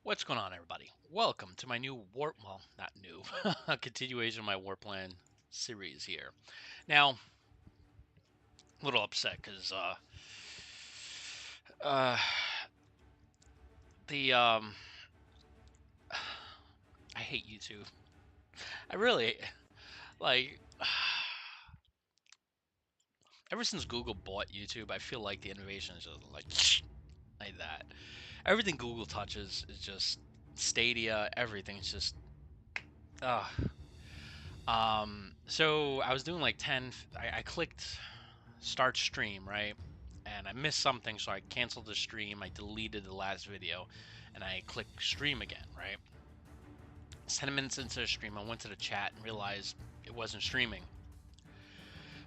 What's going on, everybody? Welcome to my new warp, well, not new, a continuation of my Warpland series here. Now, a little upset because uh, the I hate YouTube. I really like. Ever since Google bought YouTube, I feel like the innovation is just like that. Everything Google touches is just Stadia. Everything's just uh So I was doing like 10. I clicked start stream, right? And I missed something, so I canceled the stream. I deleted the last video, and I clicked stream again, right? 10 minutes into the stream, I went to the chat and realized it wasn't streaming.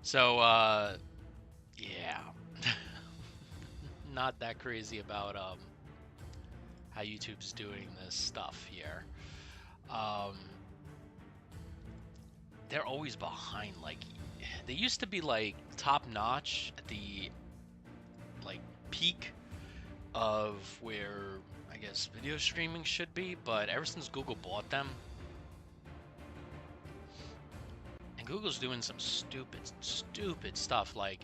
So, yeah, not that crazy about how YouTube's doing this stuff here. Um, they're always behind. Like, they used to be like top notch at the like peak of where I guess video streaming should be, but ever since Google bought them, and Google's doing some stupid stuff. Like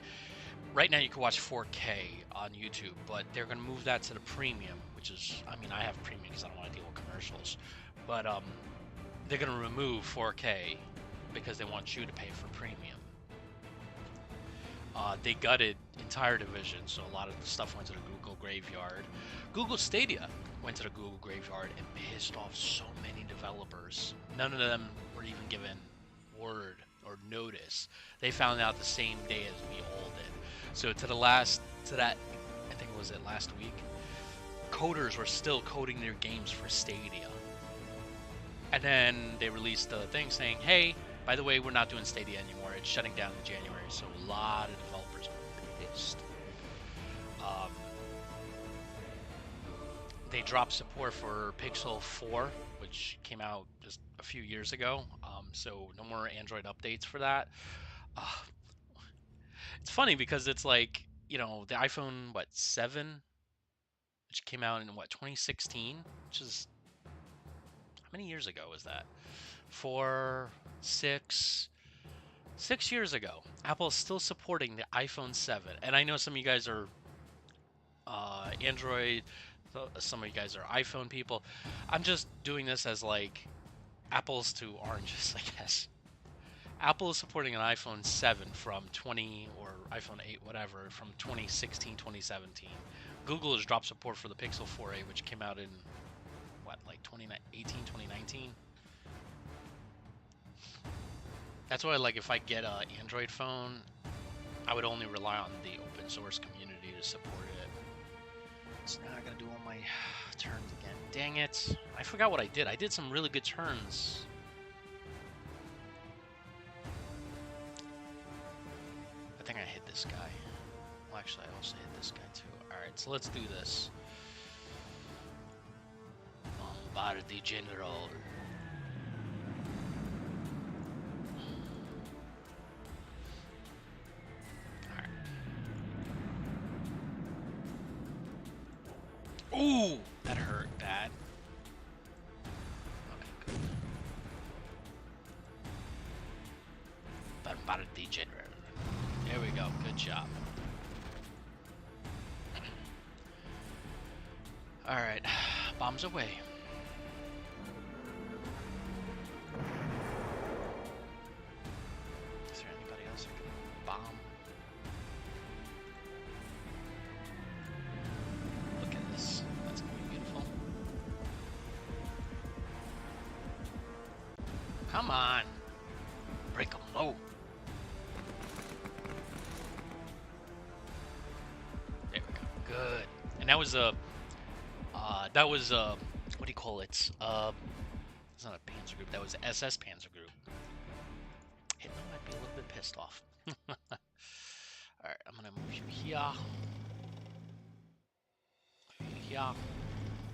right now, you can watch 4K on YouTube, but they're gonna move that to the premium, which is, I mean, I have premium because I don't want to deal with commercials, but they're gonna remove 4K because they want you to pay for premium. They gutted entire division, so a lot of the stuff went to the Google graveyard. Google Stadia went to the Google graveyard and pissed off so many developers. None of them were even given word or notice. They found out the same day as we all did. So to that, I think was it last week, coders were still coding their games for Stadia. And then they released a thing saying, hey, by the way, we're not doing Stadia anymore. It's shutting down in January. So a lot of developers are pissed. They dropped support for Pixel 4, which came out just a few years ago. So no more Android updates for that. Uh, it's funny because it's like, the iPhone, 7, which came out in 2016, which is, how many years ago was that? 4, 6 years ago. Apple is still supporting the iPhone 7. And I know some of you guys are Android, some of you guys are iPhone people. I'm just doing this as like apples to oranges, I guess. Apple is supporting an iPhone 7 from 20 or iPhone 8, whatever, from 2016, 2017. Google has dropped support for the Pixel 4a, which came out in like 2018, 2019. That's why, like, if I get an Android phone, I would only rely on the open source community to support it. So now I gotta do all my turns again. Dang it. I forgot what I did. I did some really good turns. I think I hit this guy. Well, actually, I also hit this guy too. Alright, so let's do this. Bombardi General. Ooh, that hurt bad. Okay, good. Bombardi General. There we go. Good job. All right, bombs away. Is there anybody else who can bomb? Look at this. That's gonna be beautiful. Come on. Break them low. There we go. Good. And that was a, what do you call it? It's not a Panzer group. That was SS Panzer group. Hitler might be a little bit pissed off. Alright, I'm gonna move you here. Here.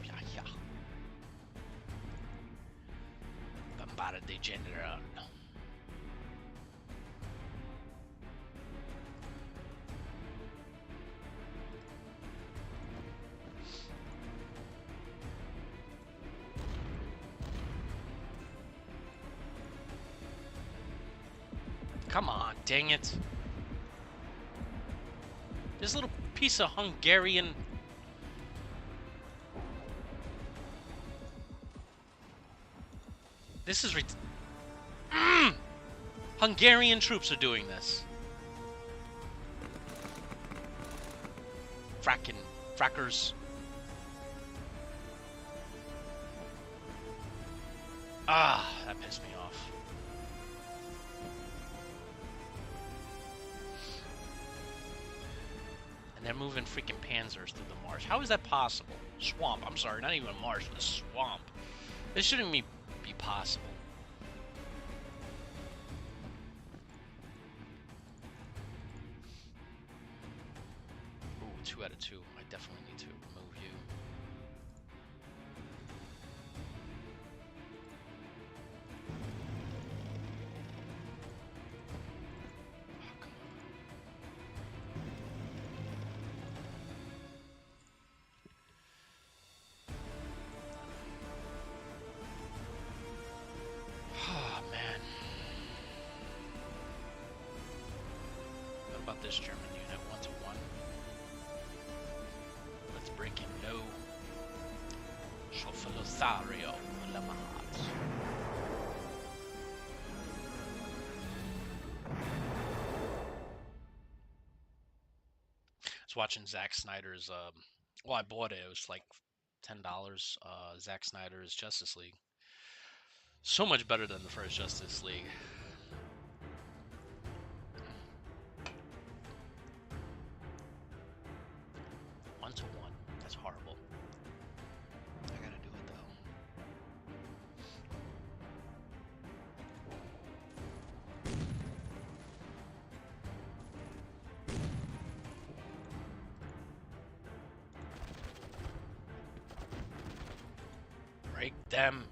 Here. Bombardi General. Come on, dang it. This little piece of Hungarian... This is... Hungarian troops are doing this. Frackers. Ah, that pissed me off. And they're moving freaking panzers through the marsh. How is that possible? Swamp. I'm sorry, not even a marsh, but a swamp. This shouldn't be possible. Ooh, 2 out of 2. I definitely need to move you. Oh, come on. Oh, man. What about this German unit? 1-to-1. Let's break him low. Schofelothario Lamahat. I was watching Zack Snyder's, well, I bought it. It was like $10. Zack Snyder's Justice League. So much better than the first Justice League. One to one. That's horrible. I gotta do it though. Break them.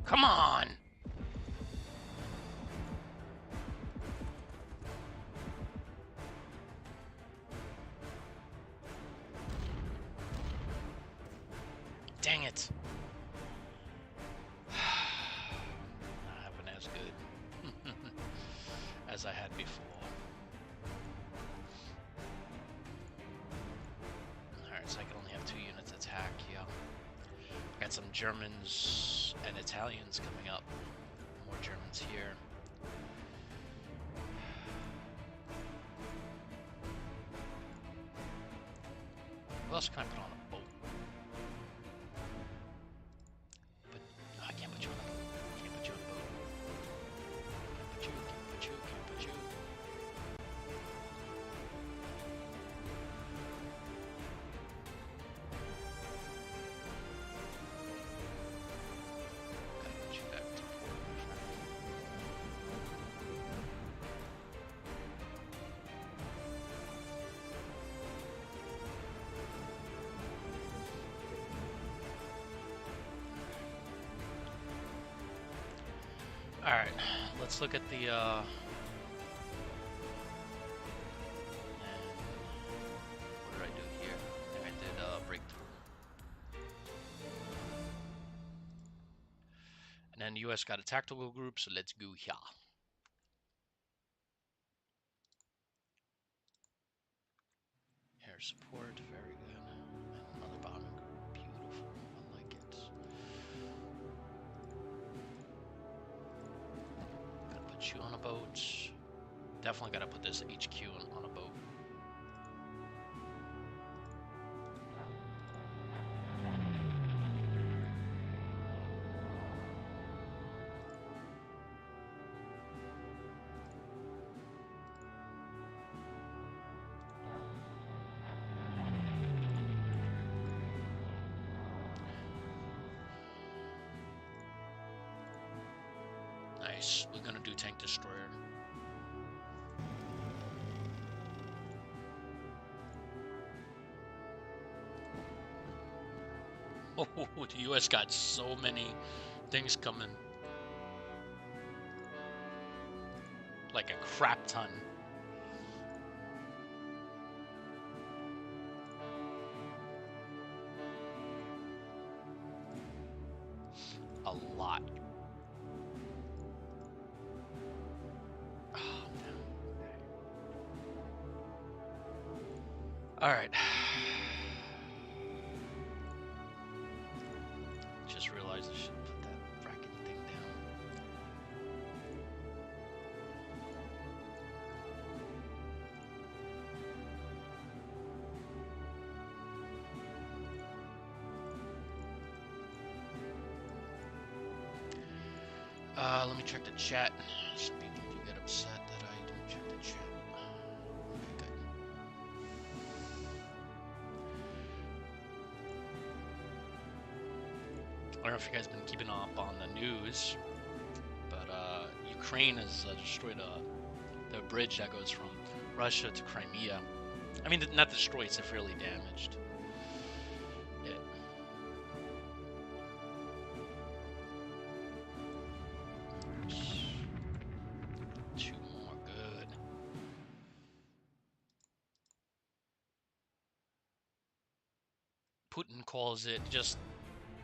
Come on! Dang it. Not having as good as I had before. Alright, so I can only have 2 units attack, yeah. Got some Germans and Italians coming up. More Germans here. Who else can I put on a boat? But no, I can't put you on a boat. Can't put you on a boat. Can't put you. Gotta put you back to port, my friend. Alright, let's look at the, and what did I do here? I think I did, breakthrough. And then the US got a tactical group, so let's go here. Air support, very good. And another bombing group, beautiful, I like it. Gotta put you on a boat. Definitely gotta put this HQ on a boat. Nice. We're gonna do tank destroyer. Oh, the US got so many things coming. Like a crap ton. a lot. Oh, no. All right. Just realized I should put that fracking thing down. Let me check the chat. Some people do get upset that I don't check the chat. Okay, good. I don't know if you guys been keeping up on the news, but Ukraine has destroyed the bridge that goes from Russia to Crimea. I mean, not destroyed, it's severely damaged. Two more, good. Putin calls it, just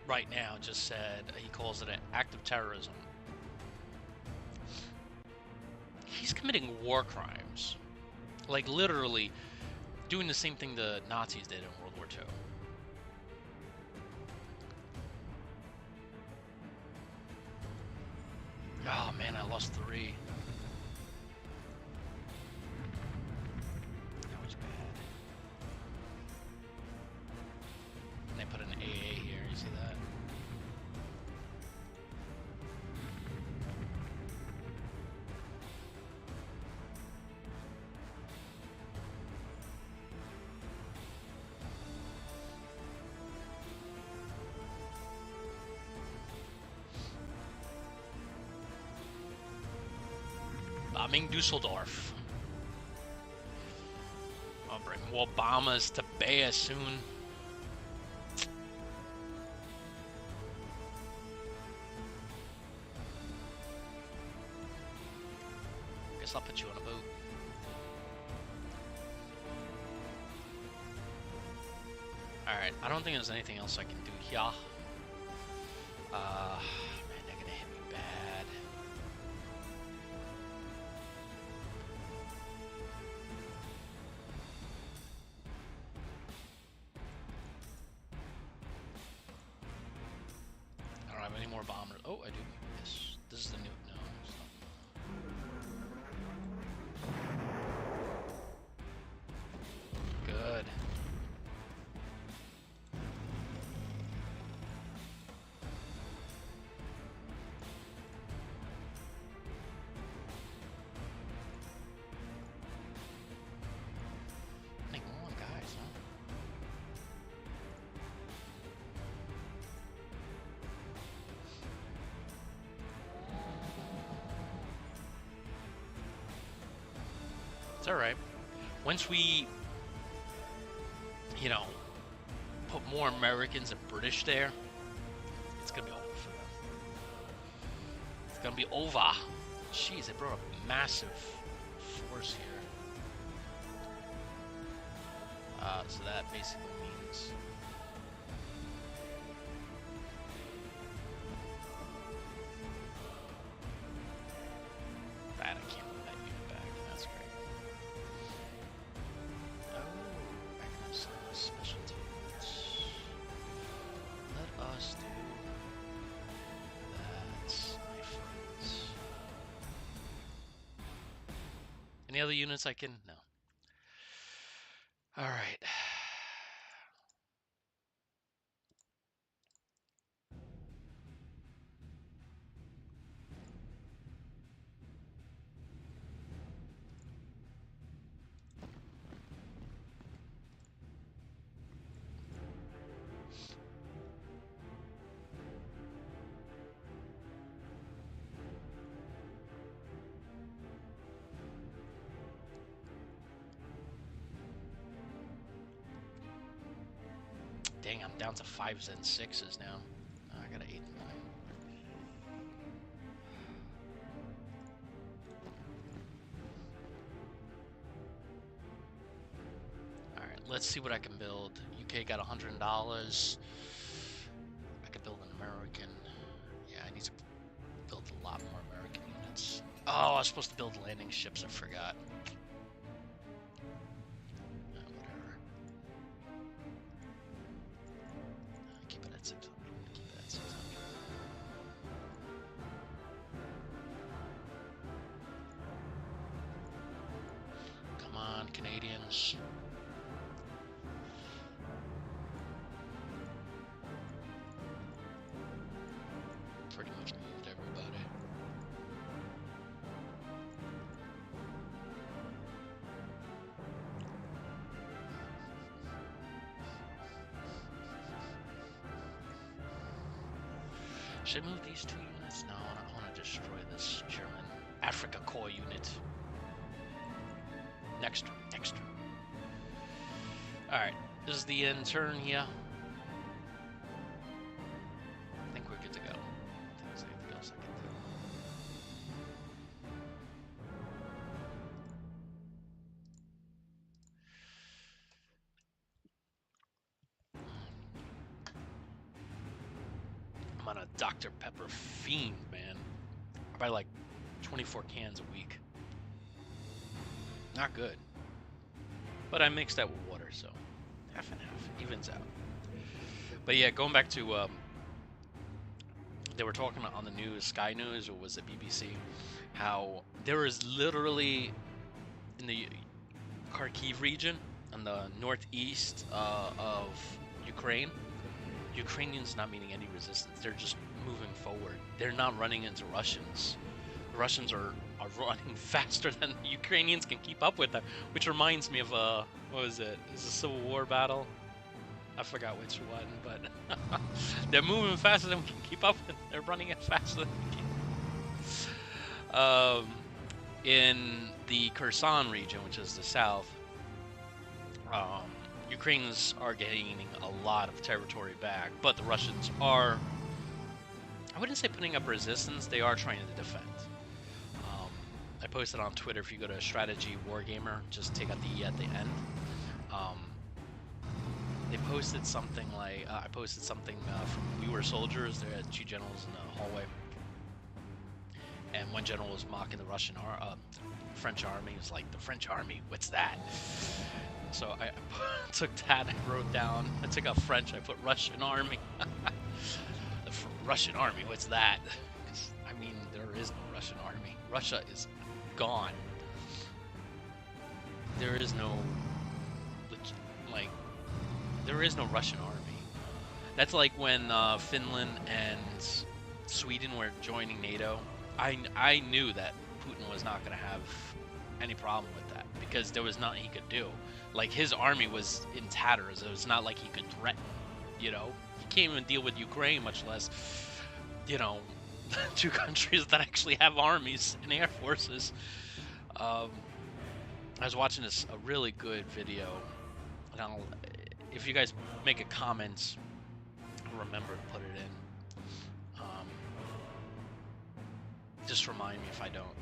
right now, just said, he calls it an act of terrorism. He's committing war crimes. Like, literally doing the same thing the Nazis did in World War II. Oh man, I lost 3. That was bad. And they put an AA here, you see that? Bombing Dusseldorf. I'll bring more bombers to bear soon. Guess I'll put you on a boat. Alright, I don't think there's anything else I can do here. Man, they're gonna hit me bad. I don't have any more bombers. Oh, I do. Yes. This is the new. No, it's not. Good. I think more guys, huh? It's alright. Once we, you know, put more Americans and British there, it's gonna be over for them. It's gonna be over. Jeez, they brought a massive force here. So that basically means that I can't put that unit back. That's great. Oh, Magnus specialty units. Let us do that, my friends. Any other units I can? No. All right. Dang, I'm down to 5s and 6s now. Oh, I got an 8 and 9. Alright, let's see what I can build. UK got $100. I could build an American. Yeah, I was supposed to build landing ships. I forgot. Whatever. Keep it at 600. Keep it at 600. Come on, Canadians. Pretty much moved everybody. Should I move these 2 units? No, I want to destroy this German Africa Corps unit. Next turn, next turn. Alright, this is the end turn here. I think we're good to go. I think there's anything else I can do. I'm on a Dr. Pepper fiend, man. I buy like 24 cans a week. Not good. But I mixed that with water, so half and half. Evens out. But yeah, going back to, they were talking on the news, Sky News, or was it BBC, how there is literally, in the Kharkiv region, on the northeast of Ukraine, Ukrainians not meeting any resistance. They're just moving forward. They're not running into Russians. The Russians are running faster than the Ukrainians can keep up with them, which reminds me of what was it? Is a Civil War battle? I forgot which one, but they're moving faster than we can keep up with. They're running it faster than we can. In the Kherson region, which is the south, Ukrainians are gaining a lot of territory back, but the Russians are, I wouldn't say putting up resistance, they are trying to defend. I posted on Twitter, if you go to Strategy Wargamer, just take out the E at the end. They posted something like, I posted something from We Were Soldiers. There had 2 generals in the hallway. And one general was mocking the French army. He was like, the French army, what's that? So I took that, I wrote down, I took out French, I put Russian army. The Russian army, what's that? Because, I mean, there is no Russian army. Russia is gone. There is no, like, there is no Russian army. That's like when Finland and Sweden were joining NATO. I knew that Putin was not going to have any problem with that, because there was nothing he could do. Like, his army was in tatters. It was not like he could threaten, you know? He can't even deal with Ukraine, much less, you know, 2 countries that actually have armies and air forces. I was watching a really good video, and if you guys make a comment, I'll remember to put it in. Just remind me if I don't.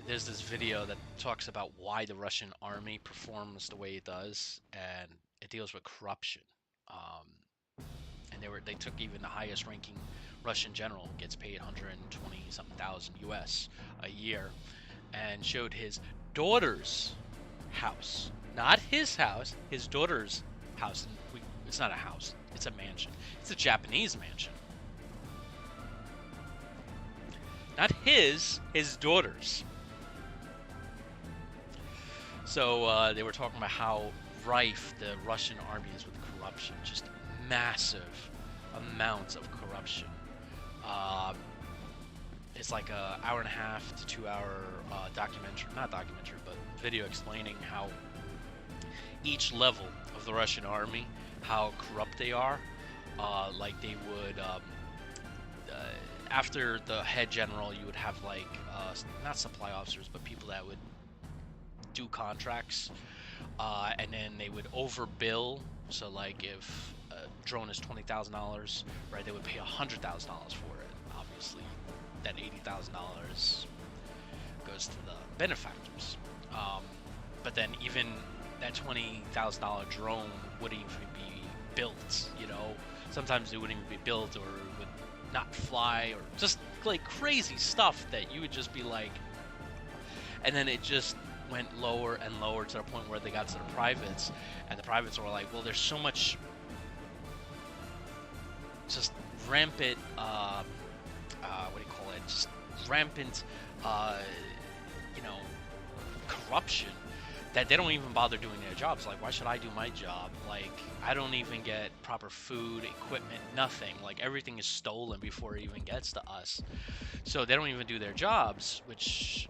There's this video that talks about why the Russian army performs the way it does, and it deals with corruption. And they took even the highest ranking Russian general, gets paid 120 something thousand US a year, and showed his daughter's house, not his house, his daughter's house. It's not a house, it's a mansion. It's a Japanese mansion. Not his daughter's. So they were talking about how rife the Russian army is with corruption, just massive amounts of corruption. It's like a 1.5 to 2 hour documentary, but video explaining how each level of the Russian army, how corrupt they are. Like they would, after the head general, you would have like, not supply officers, but people that would do contracts, and then they would overbill. So like if a drone is $20,000, right, they would pay $100,000 for it. Obviously, that $80,000 goes to the benefactors. But then even that $20,000 drone wouldn't even be built, you know. Sometimes it wouldn't even be built, or it would not fly, or just like crazy stuff that you would just be like, And then it just went lower and lower to the point where they got to the privates, and the privates were like, well, there's so much just rampant, what do you call it? Just rampant, uh, you know, corruption that they don't even bother doing their jobs. Like, why should I do my job? Like, I don't even get proper food, equipment, nothing. Like, everything is stolen before it even gets to us. So they don't even do their jobs, which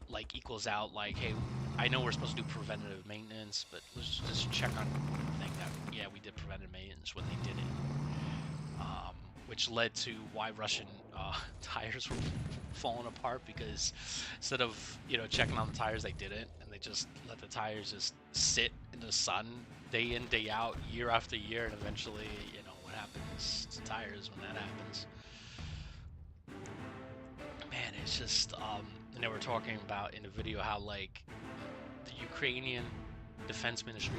like equals out like, hey, I know we're supposed to do preventative maintenance, but let's just check on the thing that, yeah, we did preventive maintenance when they did it. Which led to why Russian tires were falling apart, because instead of, you know, checking on the tires, they didn't, and they just let the tires just sit in the sun day in, day out, year after year, and eventually, you know, what happens to tires when that happens. Man, it's just, and they were talking about in the video how, like, the Ukrainian Defense Ministry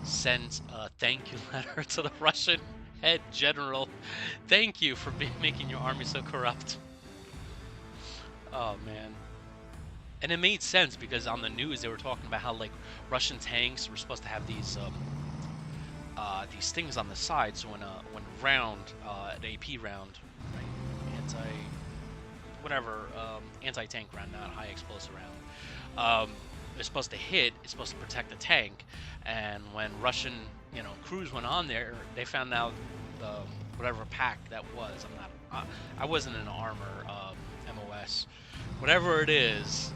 sent a thank you letter to the Russian head general. Thank you for making your army so corrupt. Oh, man. And it made sense, because on the news they were talking about how, like, Russian tanks were supposed to have these things on the side, so when round, an AP round, right, anti-tank round, not high explosive round, it's supposed to hit, it's supposed to protect the tank. And when Russian, you know, crews went on there, they found out whatever pack that was. I wasn't in armor, MOS, whatever it is,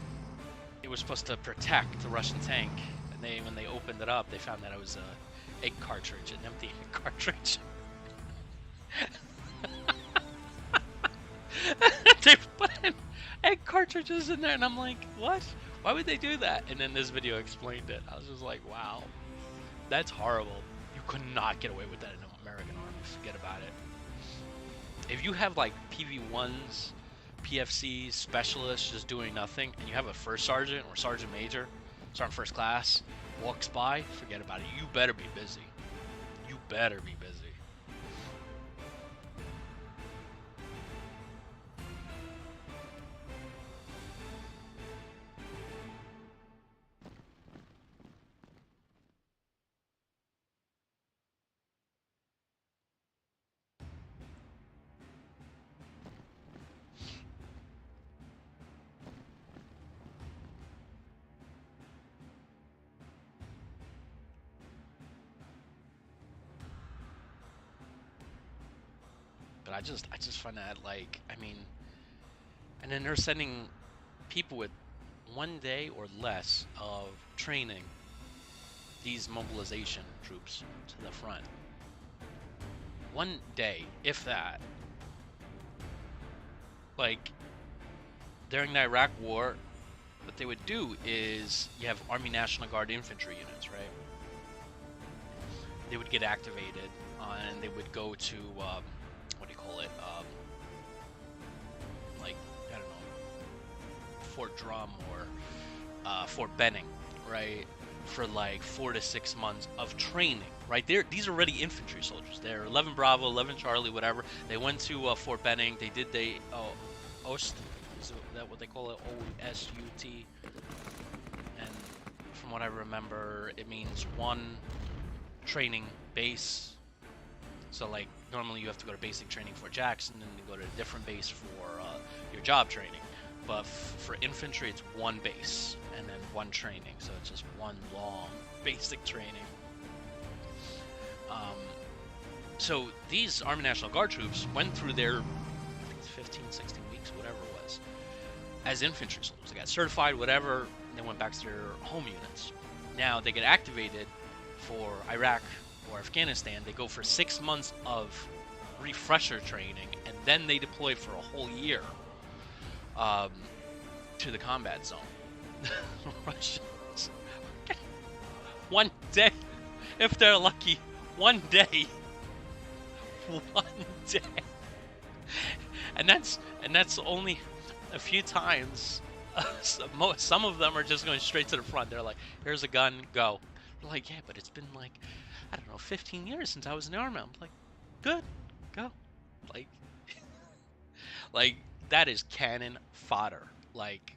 it was supposed to protect the Russian tank. And when they opened it up, they found that it was a egg cartridge, an empty egg cartridge. They put egg cartridges in there, and I'm like, what? Why would they do that? And then this video explained it. I was just like, wow, that's horrible. You could not get away with that in an American army. Forget about it. If you have like PV1s, PFCs, specialists just doing nothing, and you have a first sergeant or sergeant major, sergeant first class, walks by, forget about it. You better be busy. You better be busy. But I just find that, like, I mean, and then they're sending people with 1 day or less of training, these mobilization troops, to the front. 1 day, if that. Like, during the Iraq War, what they would do is, you have Army National Guard infantry units, right? They would get activated, and they would go to, what do you call it? Like, I don't know, Fort Drum or Fort Benning, right? For like 4 to 6 months of training, right? These are already infantry soldiers. They're 11 Bravo, 11 Charlie, whatever. They went to Fort Benning. They did OST, is that what they call it? O-S-U-T. And from what I remember, it means one training base. So like normally you have to go to basic training for Jackson, and then go to a different base for your job training. But for infantry, it's one base and then one training. So it's just one long basic training. So these Army National Guard troops went through their, I think it's 15, 16 weeks, whatever it was, as infantry soldiers. They got certified, whatever, and they went back to their home units. Now they get activated for Iraq or Afghanistan. They go for 6 months of refresher training, and then they deploy for a whole year to the combat zone. Russians. 1 day, if they're lucky. 1 day. 1 day. And that's only a few times. Some of them are just going straight to the front. They're like, here's a gun, go. They're like, yeah, but it's been like, I don't know, 15 years since I was in the army. I'm like, good, go. Like, like that is cannon fodder. Like,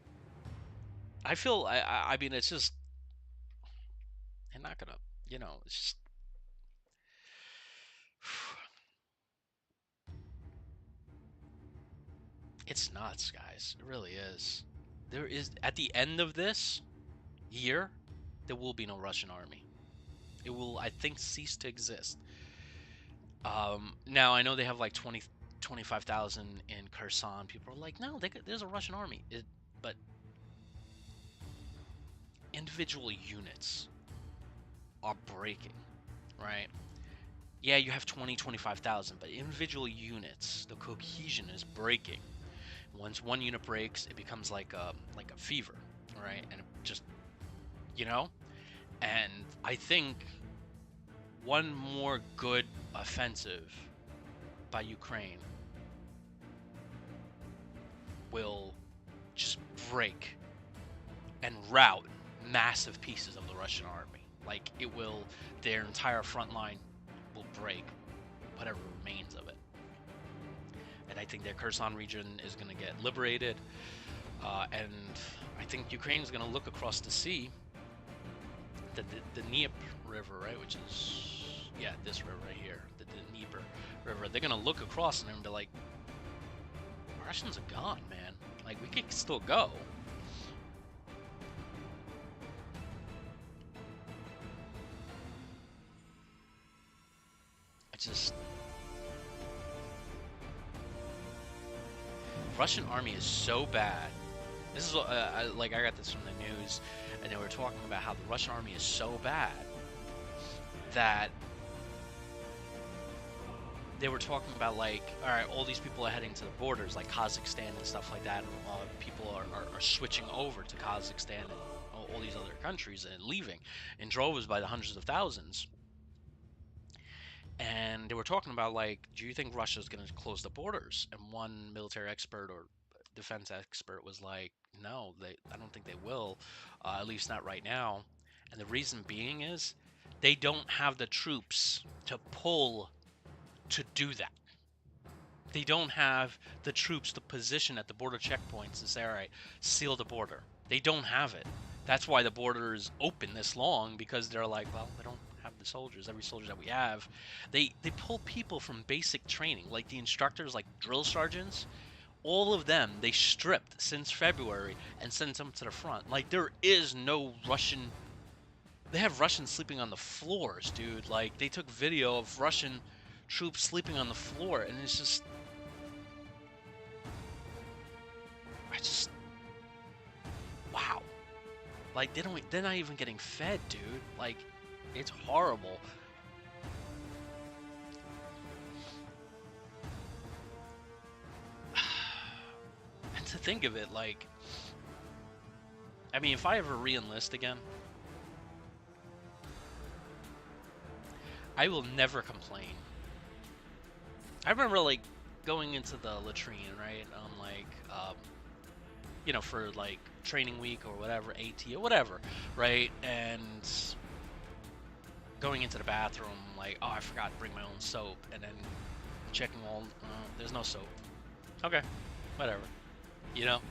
I feel I mean it's just they're not gonna it's just it's nuts, guys. It really is. There is at the end of this year, there will be no Russian army. It will, I think, cease to exist. Now I know they have like 25,000 in Kherson. People are like, no, there's a Russian army. But individual units are breaking, right? Yeah, you have 25,000, but individual units, the cohesion is breaking. Once one unit breaks, it becomes like a fever, right? And it just, you know, and I think one more good offensive by Ukraine will just break and rout massive pieces of the Russian army. Like it will, their entire front line will break, whatever remains of it. And I think their Kherson region is going to get liberated. And I think Ukraine is going to look across the sea, the Dnieper River, right? Which is, yeah, this river right here, the Dnieper River. They're going to look across and be like, Russians are gone, man. Like, we could still go. It's just... Russian army is so bad. This is I got this from the news, and they were talking about how the Russian army is so bad that they were talking about, like, all right, all these people are heading to the borders, like Kazakhstan and stuff like that, and people are switching over to Kazakhstan and all these other countries and leaving in droves by the hundreds of thousands. And they were talking about, like, do you think Russia's going to close the borders? And one military expert or defense expert was like, no, I don't think they will, at least not right now. And the reason being is they don't have the troops to pull to do that. They don't have the troops to position at the border checkpoints and say, all right, seal the border. They don't have it. That's why the border is open this long, because they're like, well, they don't have the soldiers. Every soldier that we have, they pull people from basic training, like the instructors, like drill sergeants. All of them, they stripped since February and sent them to the front. Like, there is no Russian... They have Russians sleeping on the floors, dude. Like, they took video of Russian troops sleeping on the floor, and it's just... Wow. Like, they're not even getting fed, dude. Like, it's horrible. And to think of it, like, I mean, if I ever re-enlist again, I will never complain. I remember, like, going into the latrine, right, on, like, you know, for, like, training week or whatever, AT or whatever, right, and going into the bathroom, like, oh, I forgot to bring my own soap, and then checking all, there's no soap. Okay, whatever, you know,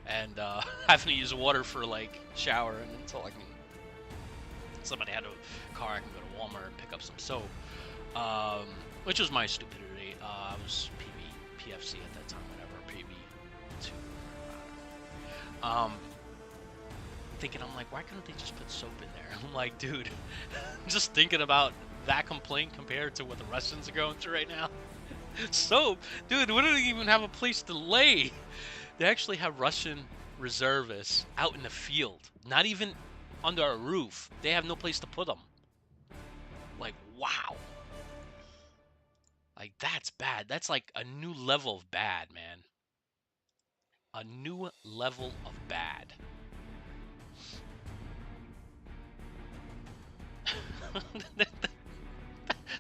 and having to use water for, like, shower, and until I can, somebody had a car, I can go to Walmart and pick up some soap, which was my stupidity. I was PFC at that time, whatever, PV2, thinking, I'm like, why couldn't they just put soap in there? I'm like, dude, just thinking about that complaint compared to what the Russians are going through right now. Soap, dude, we don't even have a place to lay. They actually have Russian reservists out in the field, not even under a roof. They have no place to put them. Like, wow. Like, that's bad. That's like a new level of bad, man. A new level of bad.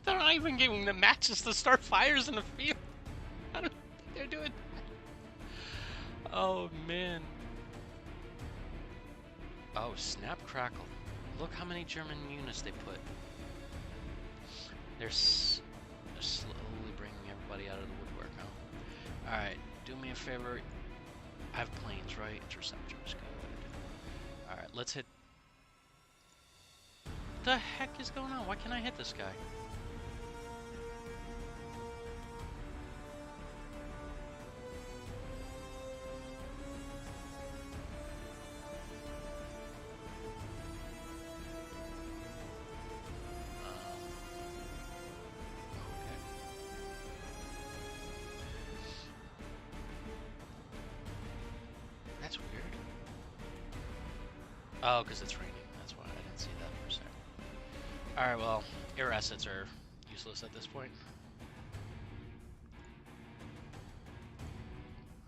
They're not even giving them matches to start fires in the field. I don't think they're doing that. Oh, man. Oh, snap crackle. Look how many German units they put. They're slowly bringing everybody out of the woodwork now. Alright, do me a favor. I have planes, right? Interceptors, good. Alright, let's hit... What the heck is going on? Why can't I hit this guy? That's weird. Oh, because it's raining. That's why I didn't see that for a second. Alright, well, air assets are useless at this point.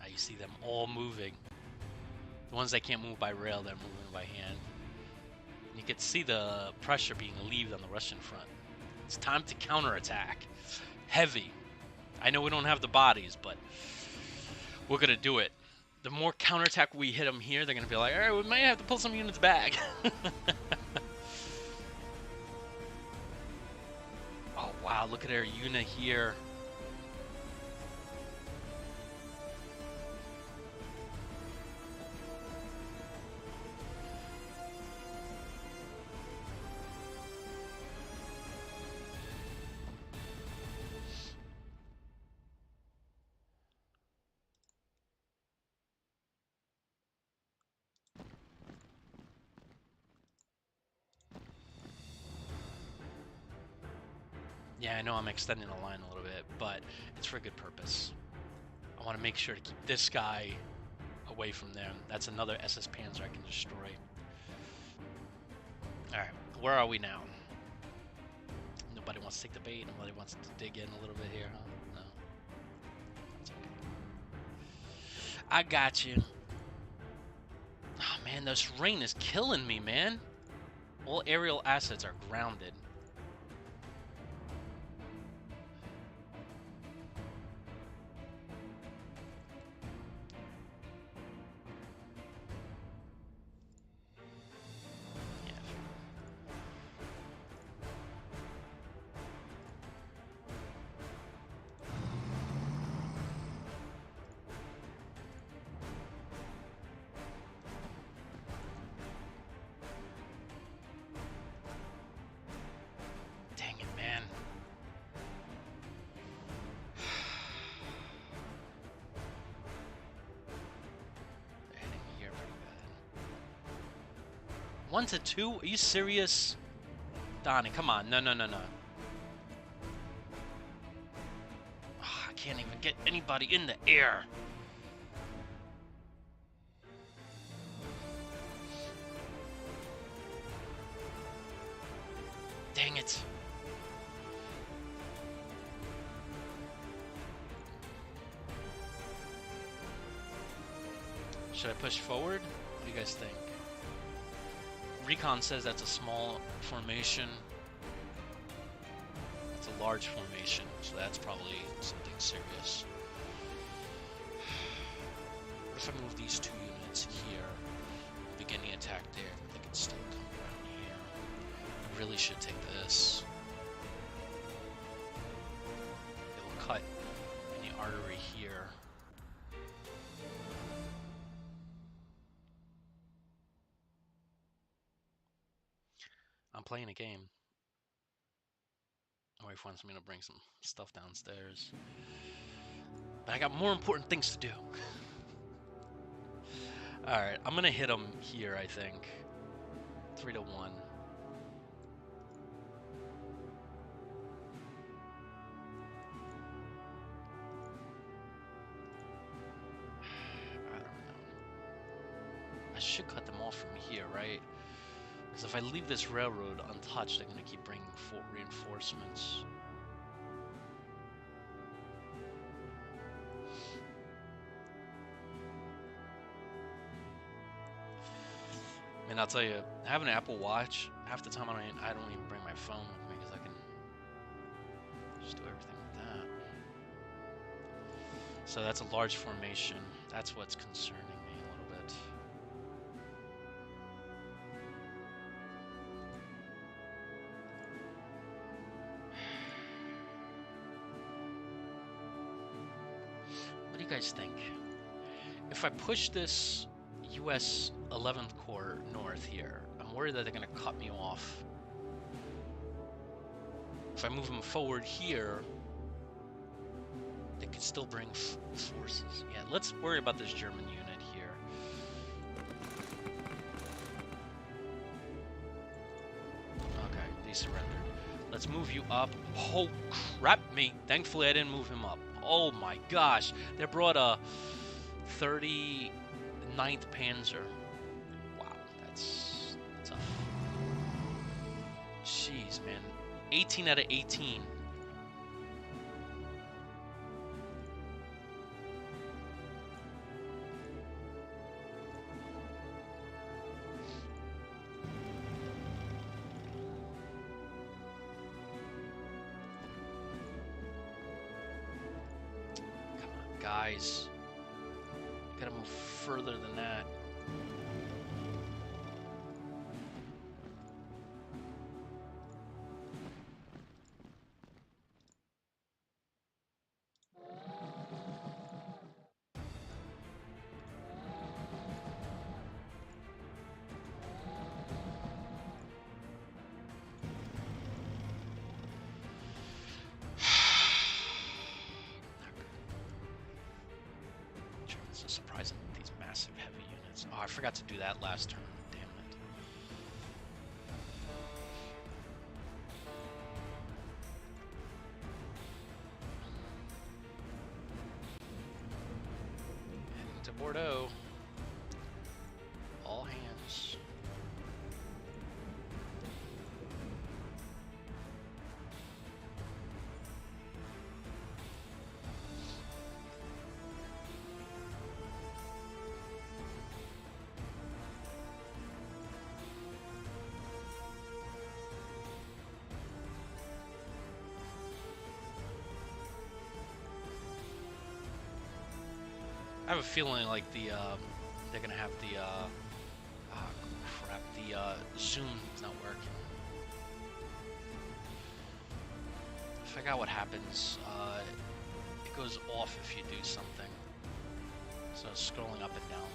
Now you see them all moving. The ones that can't move by rail, they're moving by hand. And you can see the pressure being relieved on the Russian front. It's time to counterattack. Heavy. I know we don't have the bodies, but we're going to do it. The more counterattack we hit them here, they're going to be like, alright, we might have to pull some units back. Oh, wow, look at our unit here. Yeah, I know I'm extending the line a little bit, but it's for a good purpose. I want to make sure to keep this guy away from them. That's another SS Panzer I can destroy. Alright, where are we now? Nobody wants to take the bait. Nobody wants to dig in a little bit here, huh? No. That's okay. I got you. Oh, man, this rain is killing me, man. All aerial assets are grounded. One to two? Are you serious? Donnie, come on. No, no, no, no. Oh, I can't even get anybody in the air. Dang it. Should I push forward? What do you guys think? Recon says that's a small formation. It's a large formation, so that's probably something serious. What if I move these two units here, begin the attack there, but they can still come around here? I really should take this. It will cut in the artery here. I'm playing a game. My wife wants me to bring some stuff downstairs. But I got more important things to do. Alright, I'm gonna hit him here, I think. 3-1. I don't know. I should cut them off from here, right? Because if I leave this railroad untouched, they're going to keep bringing reinforcements. And I'll tell you, having an Apple Watch, half the time I don't even bring my phone with me because I can just do everything with that. So that's a large formation. That's what's concerning me a little bit. What do you guys think? If I push this U.S. 11th Corps north here. I'm worried that they're going to cut me off. If I move them forward here, they could still bring forces. Yeah, let's worry about this German unit here. Okay, they surrendered. Let's move you up. Oh, crap me. Thankfully, I didn't move him up. Oh my gosh. They brought a 39th Panzer. Wow, that's tough. Jeez, man. 18 out of 18. Guys, gotta move further than that. It's surprising these massive heavy units. Oh, I forgot to do that last turn. Damn it. Heading to Bordeaux. All hands. I have a feeling like they're gonna have the oh crap, the zoom is not working. I forgot what happens. It goes off if you do something. So scrolling up and down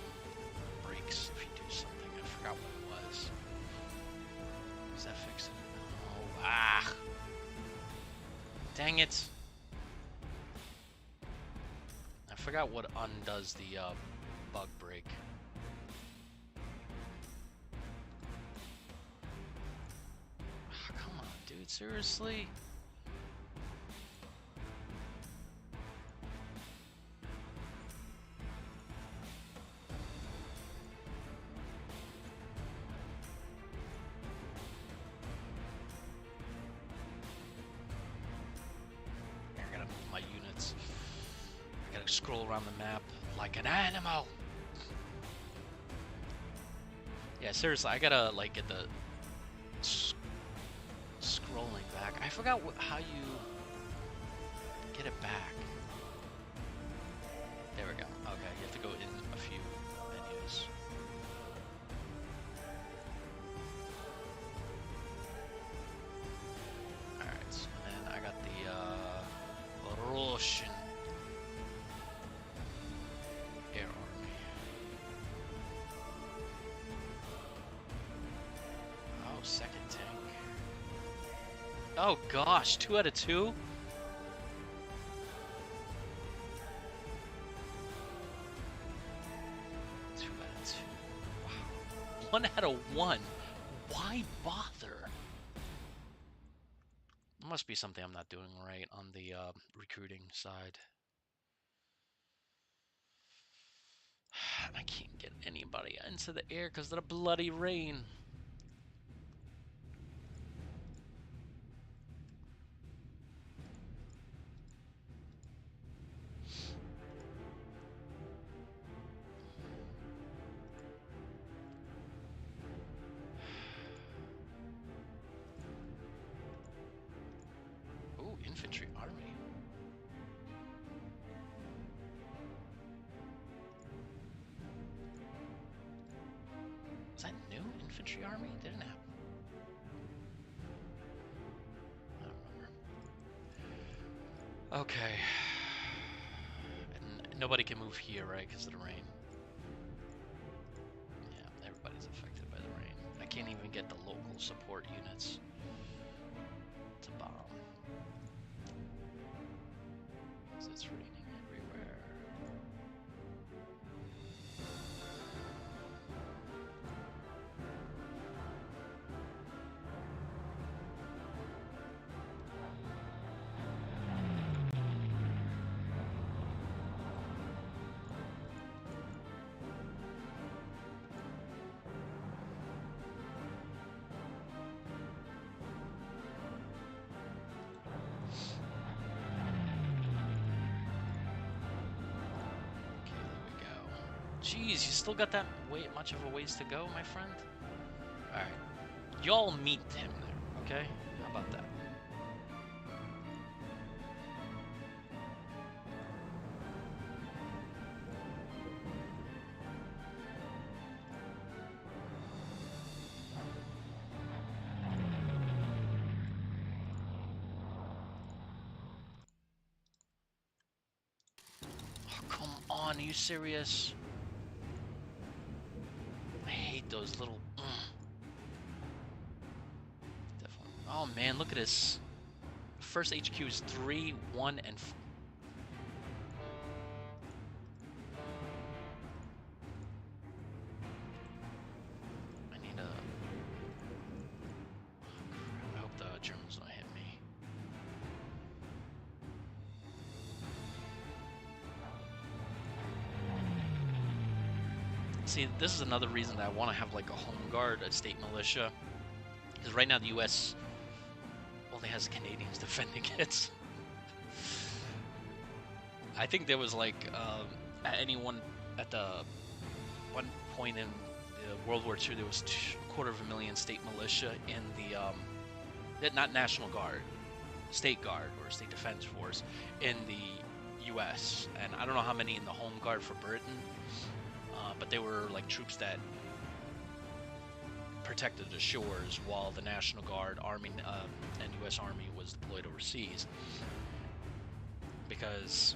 breaks if you do something. I forgot what it was. Does that fix it? No. Ah! Dang it! I forgot what undoes the bug break. Oh, come on, dude, seriously? I gotta move my units. I gotta scroll around the map like an animal. Yeah, seriously, I gotta like get the scrolling back. I forgot how you get it back. There we go. Okay, you have to go in a few menus. Alright, and then I got the Russian Air Army. Oh, second tank. Oh gosh, 2 out of 2? 2 out of 2. Wow. 1 out of 1. Why bother? There must be something I'm not doing right on the recruiting side. I can't get anybody into the air because of the bloody rain. Ooh, infantry army. Is that new? Infantry army? They didn't have. I don't remember. Okay. And nobody can move here, right? Because of the rain. can't even get the local support units to bomb. So it's raining everywhere. Jeez, you still got that much of a ways to go, my friend? Alright. Y'all meet him there, okay? How about that? Oh, come on, are you serious? Those little definitely. Oh man, look at this. First HQ is 3, 1, and I need a. I hope the Germans don't hit me. See, this is another reason that I want to have like a home guard, a state militia, because right now the U.S. only has Canadians defending it. I think there was like at the one point in World War II, there was 250,000 state militia in the not National Guard, State Guard or State Defense Force in the U.S. and I don't know how many in the Home Guard for Britain. But they were like troops that protected the shores while the National Guard, Army, and U.S. Army was deployed overseas. Because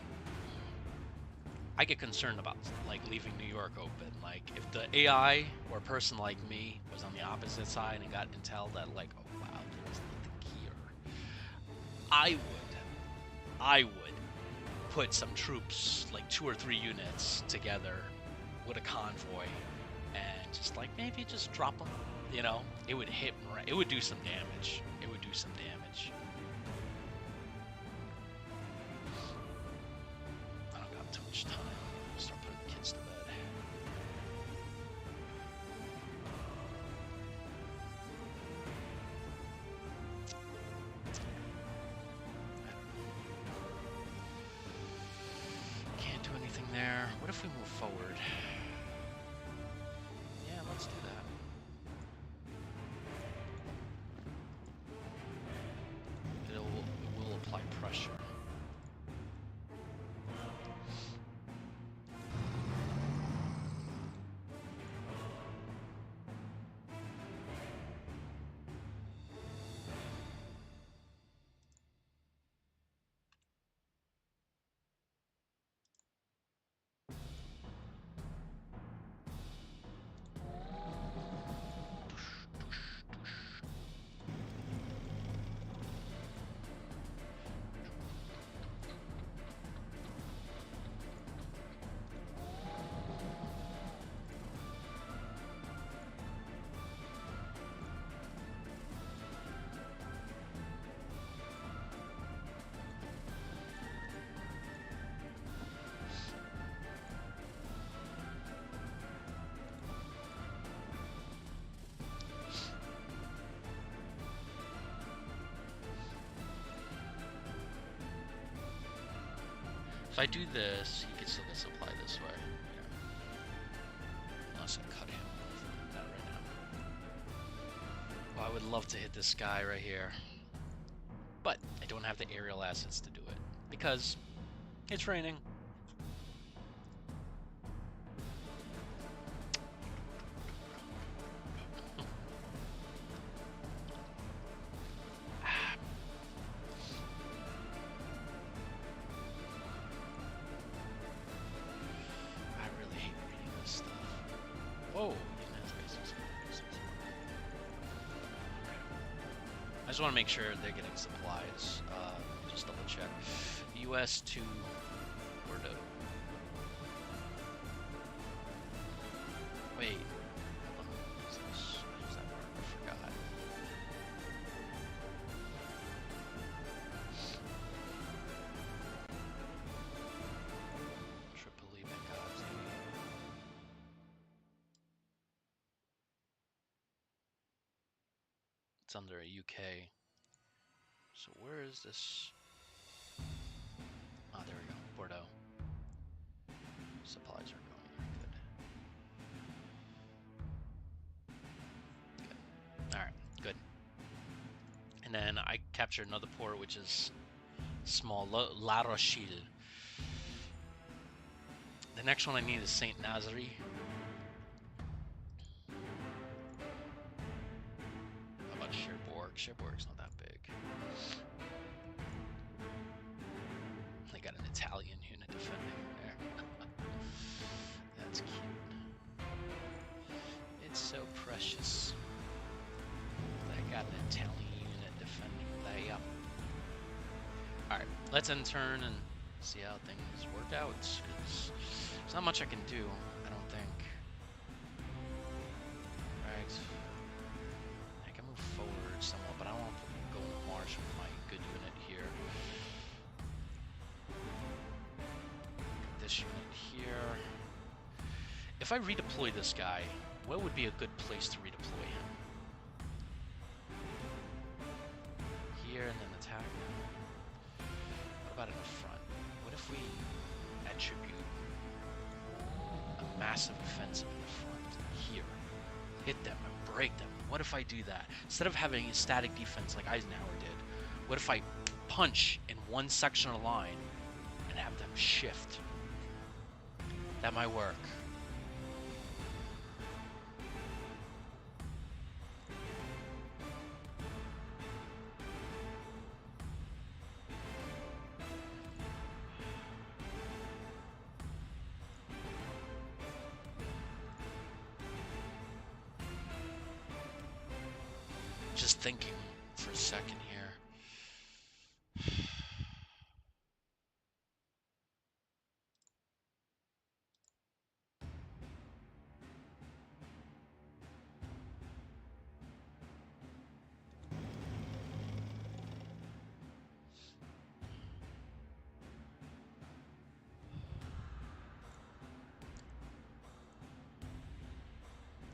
I get concerned about like leaving New York open. Like if the AI or a person like me was on the opposite side and got intel that like, oh wow, there's nothing here, I would put some troops, like 2 or 3 units together with a convoy and just like maybe just drop them, you know. It would hit, it would do some damage. It would do some damage. I don't got too much time. I'll start putting the kids to bed. Can't do anything there. What if we move forward? Let's do that. It will apply pressure. If I do this, he can still get supply this way. Yeah. Unless I cut him off. Not right now. Well, I would love to hit this guy right here. But I don't have the aerial assets to do it. Because it's raining. just want to make sure they're getting supplies. Just double check. U.S. to Bordeaux. Wait. What is this? What is that word? I forgot. Tripoli, Benghazi. It's under a UK. So where is this? Ah, there we go. Bordeaux. Supplies are going good. Good. Alright, good. And then I captured another port, which is small, La Rochelle. The next one I need is Saint Nazaire. How about Cherbourg? Cherbourg's not that big. They got an Italian unit defending there. That's cute. It's so precious. They got an Italian unit defending there. Alright, let's end turn and see how things work out. 'Cause there's not much I can do, I don't think. Right. I can move forward somewhat, but I don't want to go in the marsh with my good unit here. This unit here. If I redeploy this guy, what would be a good place to redeploy him? Here and then attack. What about in the front? What if we attribute a massive offensive in the front? Here. Hit them and break them. What if I do that? Instead of having a static defense like Eisenhower did, what if I punch in one section of the line and have them shift? That might work. Just thinking for a second here.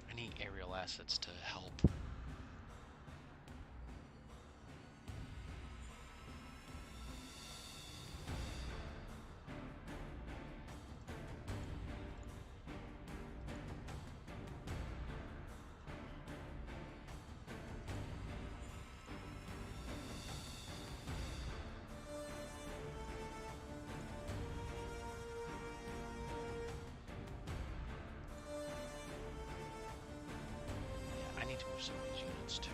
I need aerial assets to help. Yeah, I need to move some of these units too.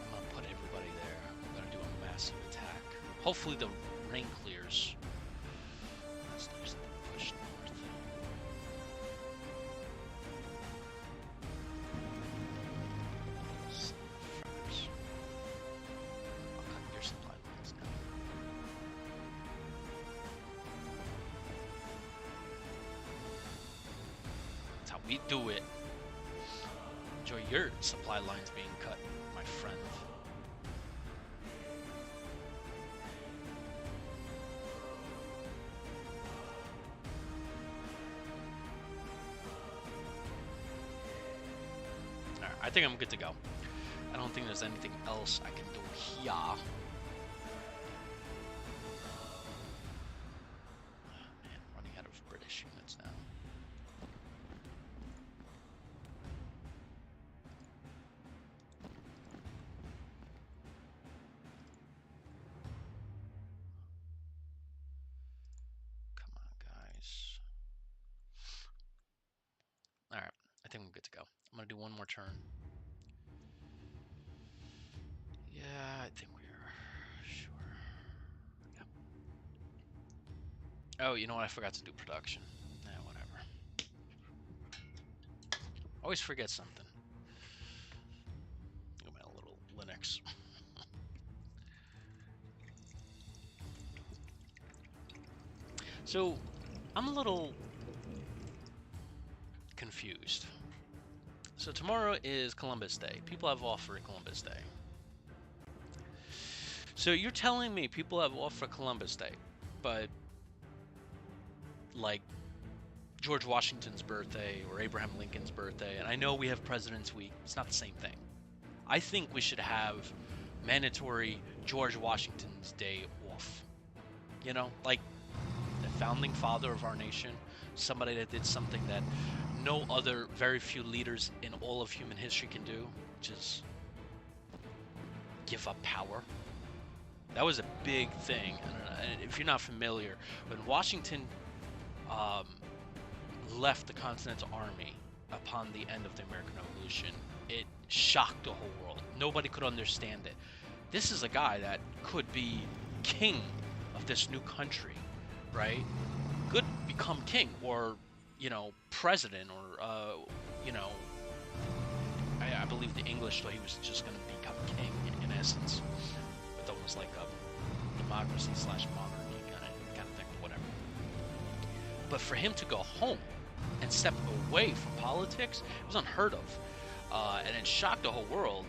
I'm gonna put everybody there. I'm gonna do a massive attack. Hopefully the rain clears. That's nice that they pushed north. Frappers. I'll cut your supply lines now. That's how we do it. Enjoy your supply lines being cut, my friend. Alright, I think I'm good to go. I don't think there's anything else I can do here. Man, running out of British units now. good to go. I'm gonna do one more turn. Yeah, I think we are. Sure. Yeah. Oh, you know what? I forgot to do production. Yeah, whatever. Always forget something. Go my little Linux. So, I'm a little confused. So tomorrow is Columbus Day. People have off for Columbus Day. So you're telling me people have off for Columbus Day, but like George Washington's birthday or Abraham Lincoln's birthday, and I know we have President's Week, it's not the same thing. I think we should have mandatory George Washington's Day off. You know, like the founding father of our nation, somebody that did something that no other, very few leaders in all of human history can do, which is give up power. That was a big thing. And if you're not familiar, when Washington left the Continental Army upon the end of the American Revolution, it shocked the whole world. Nobody could understand it. This is a guy that could be king of this new country, right? Could become king or, you know, president or, you know, I believe the English thought he was just going to become king in essence. But almost like a democracy / monarchy kind of thing, whatever. But for him to go home and step away from politics, it was unheard of. And it shocked the whole world.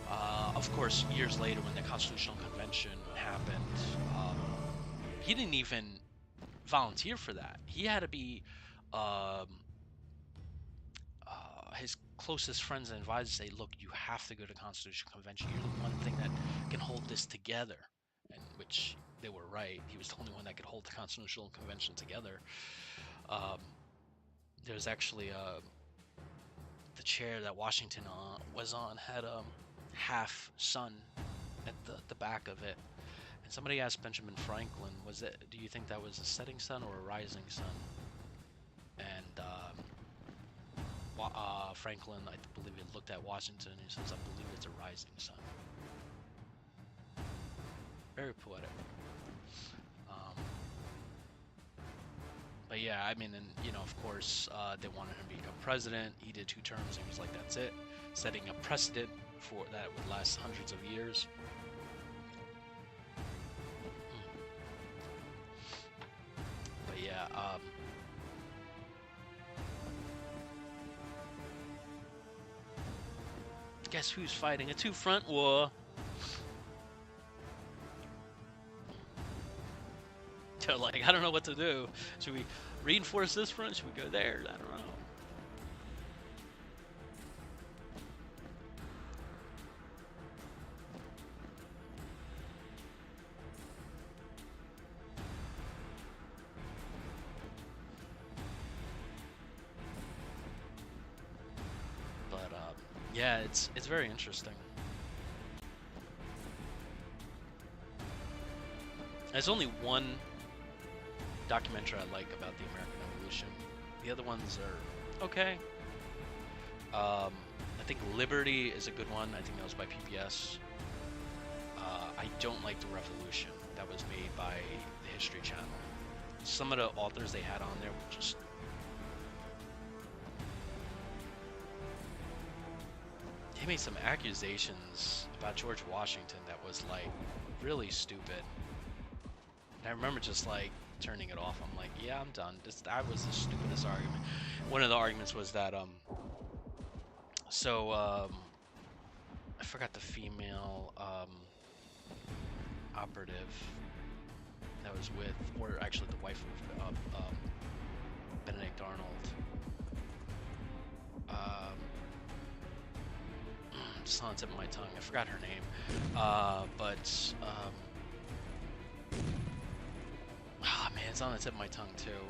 Of course, years later when the Constitutional Convention happened, he didn't even volunteer for that. He had to be his closest friends and advisors say, look, you have to go to Constitutional Convention. You're the one thing that can hold this together. And which they were right. He was the only one that could hold the Constitutional Convention together. There's actually the chair that Washington was on had a half sun at the back of it. And somebody asked Benjamin Franklin, do you think that was a setting sun or a rising sun? And Franklin, I believe, he looked at Washington and he says, I believe it's a rising sun. Very poetic. But yeah, I mean, and you know, of course, they wanted him to become president. He did 2 terms and he was like, that's it. Setting a precedent for that would last hundreds of years. But yeah, guess who's fighting a 2-front war? They're like, I don't know what to do. Should we reinforce this front? Should we go there? I don't know. But yeah, it's very interesting. There's only one documentary I like about the American Revolution. The other ones are okay. I think Liberty is a good one. I think that was by PBS. I don't like The Revolution. That was made by the History Channel. Some of the authors they had on there were just... They made some accusations about George Washington that was like really stupid. And I remember just like turning it off. I'm like, yeah, I'm done. That was the stupidest argument. One of the arguments was that I forgot the female operative that was with, or actually the wife of Benedict Arnold. It's on the tip of my tongue. I forgot her name. Oh man, it's on the tip of my tongue too.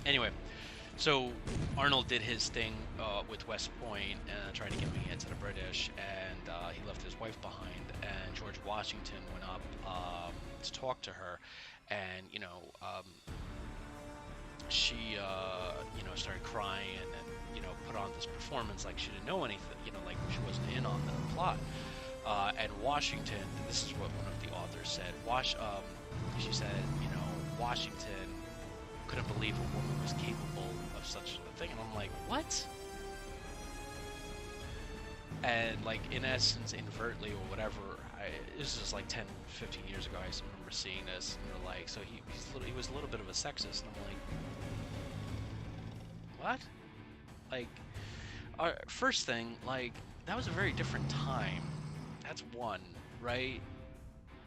Anyway, so Arnold did his thing with West Point and tried to get me into the British, and he left his wife behind. And George Washington went up to talk to her, and she started crying, and put on this performance like she didn't know anything, like she wasn't in on the plot. And Washington, this is what one of the authors said. She said, Washington couldn't believe a woman was capable of such a thing, and I'm like, what? And like in essence, inadvertently or whatever, this is like 10, 15 years ago. I remember seeing this, and they're like, so he was a little bit of a sexist, and I'm like, what? Like, first thing, like, that was a very different time. That's one, right?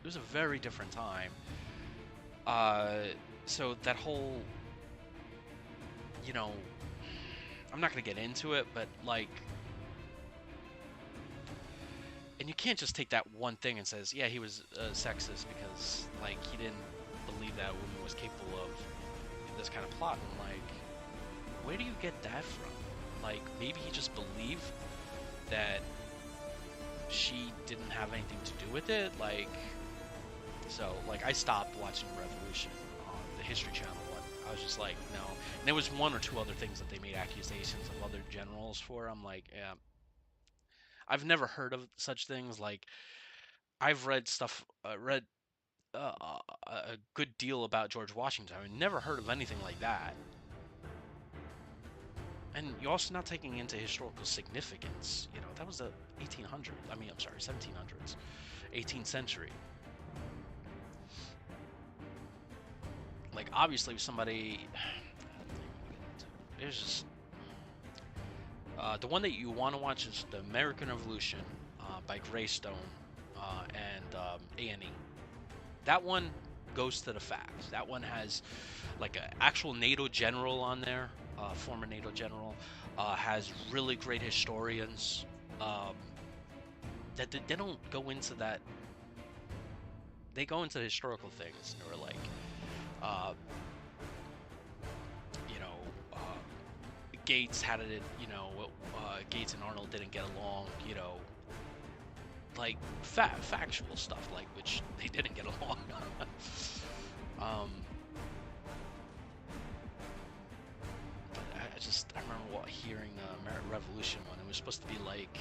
It was a very different time. So that whole, I'm not gonna get into it, but like, and you can't just take that one thing and says, yeah, he was sexist because like he didn't believe that a woman was capable of this kind of plot. And like, where do you get that from? Like, maybe he just believed that she didn't have anything to do with it. Like, so like I stopped watching Revolution on the History Channel one. I was just like, no. And there was one or two other things that they made accusations of other generals for. I'm like, yeah, I've never heard of such things. Like, I've read stuff, a good deal about George Washington. I've never heard of anything like that. And you're also not taking into historical significance. That was the 1800s. I mean, I'm sorry, 1700s, 18th century. Like, obviously, somebody. There's just. The one that you want to watch is The American Revolution by Greystone and A&E. That one goes to the facts. That one has like an actual NATO general on there, former NATO general, has really great historians that they don't go into that. They go into the historical things. They were like, Gates had it, Gates and Arnold didn't get along, like factual stuff, like which they didn't get along. But I remember hearing the American Revolution one. It was supposed to be like,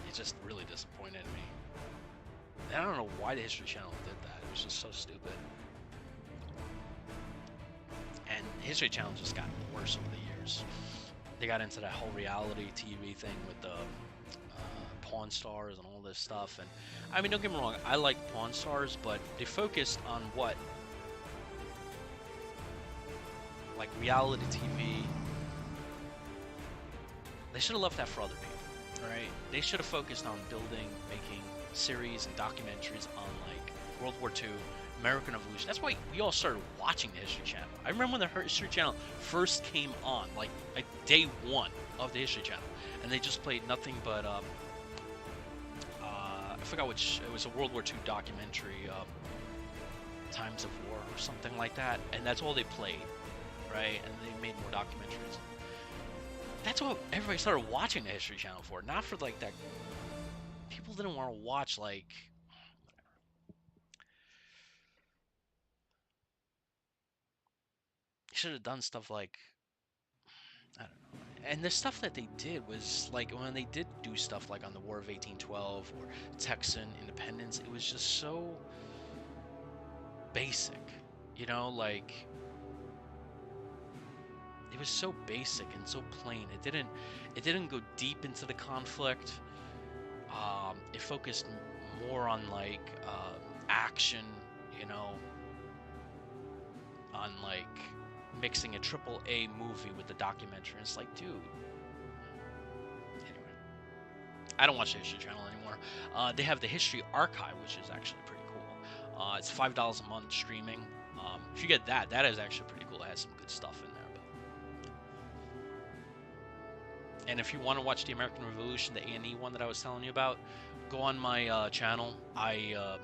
it just really disappointed me. And I don't know why the History Channel did that. It was just so stupid. And History Channel just got worse over the years. They got into that whole reality TV thing with the Pawn Stars and all this stuff. And I mean, don't get me wrong, I like Pawn Stars, but they focused on what? Like reality TV. They should have left that for other people, right? They should have focused on making series and documentaries on like World War II, American Revolution. That's why we all started watching the History Channel. I remember when the History Channel first came on, like day one of the History Channel, and they just played nothing but I forgot which. It was a World War II documentary, Times of War or something like that, and that's all they played, right? And they made more documentaries. That's what everybody started watching the History Channel for, not for like that. People didn't want to watch like. You should have done stuff like, I don't know. And the stuff that they did was like when they did do stuff like on the War of 1812 or Texan independence, it was just so basic, like it was so basic and so plain. It didn't go deep into the conflict. It focused more on like action, on like mixing a AAA movie with the documentary. It's like, dude. Anyway, I don't watch the History Channel anymore. They have the History Archive, which is actually pretty cool. It's $5 a month streaming. If you get that is actually pretty cool. It has some good stuff in there. And if you want to watch the American Revolution, the A&E one that I was telling you about, go on my channel. I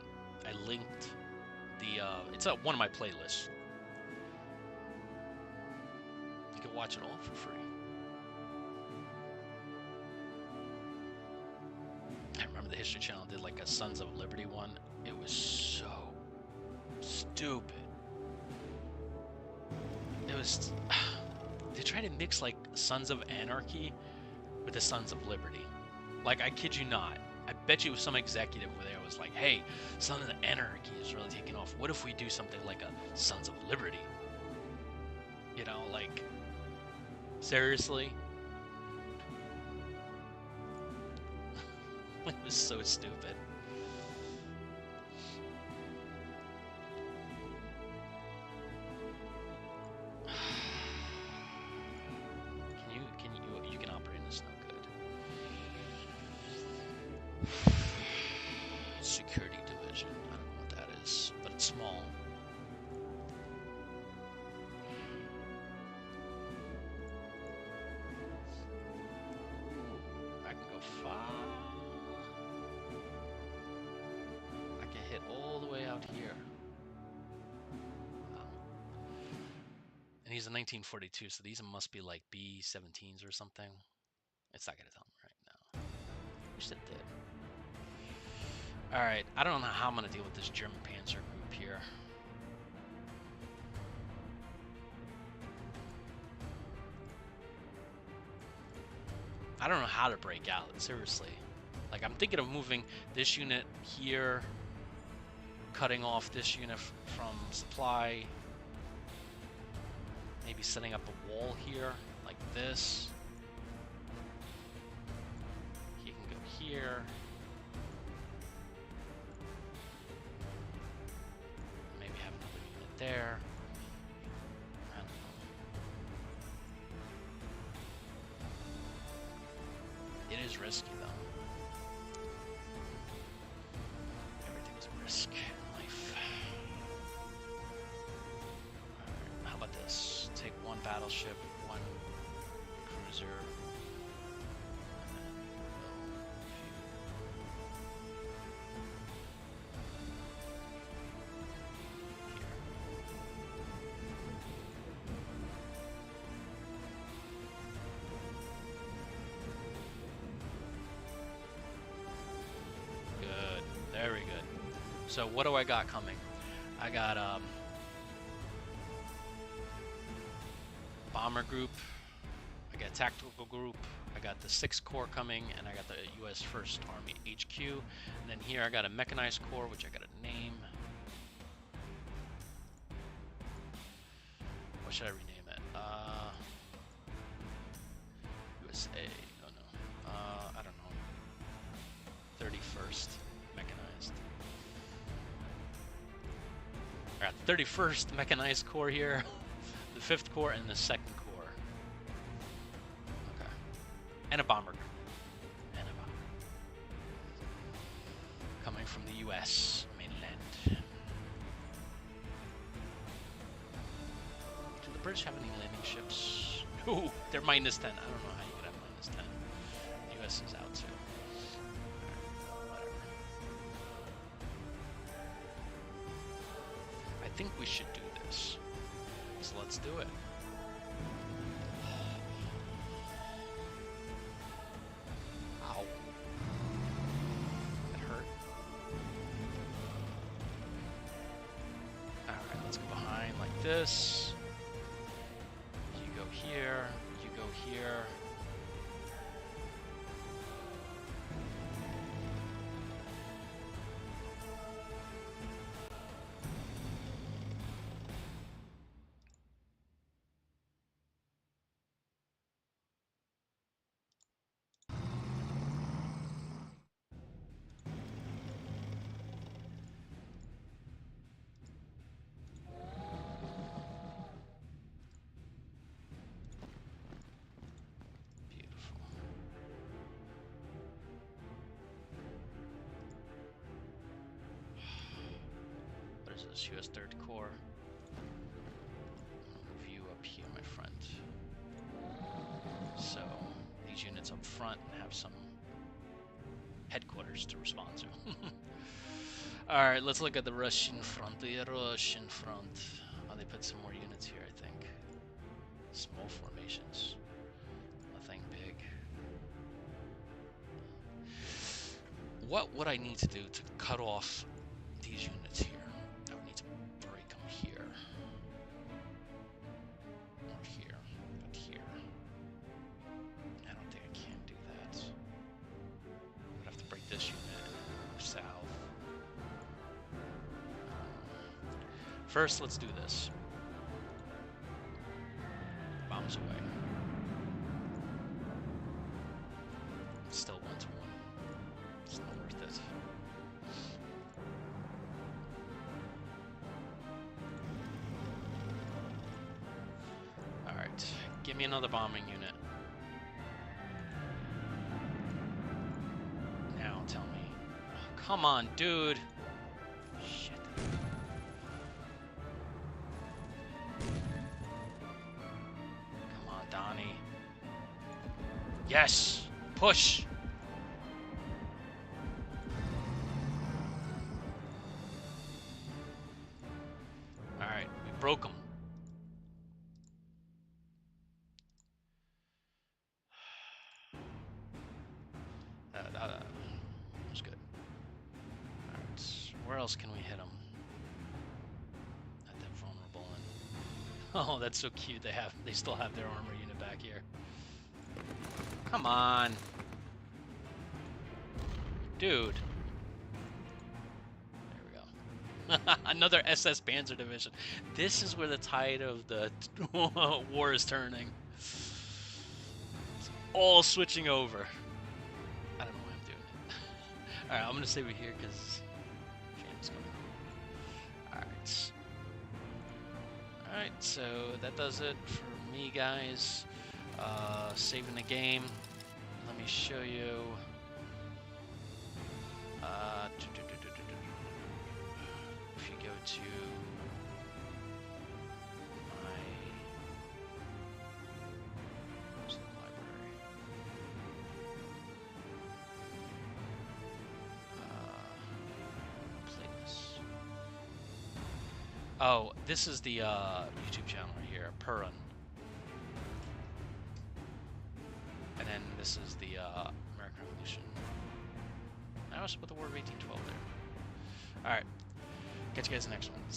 linked the. It's one of my playlists. You can watch it all for free. I remember the History Channel did like a Sons of Liberty one. It was so stupid. It was they try to mix like Sons of Anarchy with the Sons of Liberty. Like, I kid you not. I bet you some executive where there was like, hey, Sons of Anarchy is really taking off. What if we do something like a Sons of Liberty? You know, like, seriously? It was so stupid. You can operate in the snow, good. Security division, I don't know what that is, but it's small. I can go far. I can hit all the way out here. Wow. And he's a 1942, so these must be like B-17s or something. It's not gonna tell me right now. Wish it did. Alright, I don't know how I'm gonna deal with this German Panzer group here. I don't know how to break out, seriously. Like, I'm thinking of moving this unit here, cutting off this unit from supply, maybe setting up a wall here, like this. He can go here. Maybe have another unit there. I don't know. It is risky, though. Everything is a risk in life. Alright, how about this? Take one battleship, one cruiser, and then here. Good. Very good. So what do I got coming? I got bomber group, I got tactical group, I got the 6th Corps coming, and I got the U.S. 1st Army HQ. And then here I got a mechanized corps, which I got a name. What should I rename it? USA. Oh no. I don't know. 31st mechanized. I got 31st mechanized corps here, the 5th Corps, and the 2nd Corps. Okay. And a bomber group. And a bomber. Coming from the U.S. mainland. Do the British have any landing ships? No, they're -10. I don't know how you could have -10. The U.S. is out too. Whatever. I think we should do this. So let's do it. Ow. That hurt. Alright, let's go behind like this. You go here, you go here. This U.S. 3rd Corps. View up here, my friend. So these units up front have some headquarters to respond to. All right, let's look at the Russian front. The Russian front. Oh, they put some more units here, I think. Small formations. Nothing big. What would I need to do to cut off these units here? I would need to break them here. Not here, but here. First, let's do this. Bombs away. Still 1-1. It's not worth it. Alright, give me another bombing unit. Now, tell me. Oh, come on, dude! Shit. Come on, Donnie. Yes! Push! Alright, we broke him. That was good. Alright, where else can we hit him? At that vulnerable end. Oh, that's so cute. They still have their armor unit back here. Come on. Dude. There we go. Another SS Panzer Division. This is where the tide of the war is turning. It's all switching over. I don't know why I'm doing it. Alright, I'm going to save it here because James coming. Alright. Alright, so that does it for me, guys. Saving the game. Let me show you. If you go to my where's the library? Playlist. Oh, this is the YouTube channel right here, Purin. And then this is the American Revolution. I was put the War of 1812 there. Alright. Catch you guys in the next one. See you.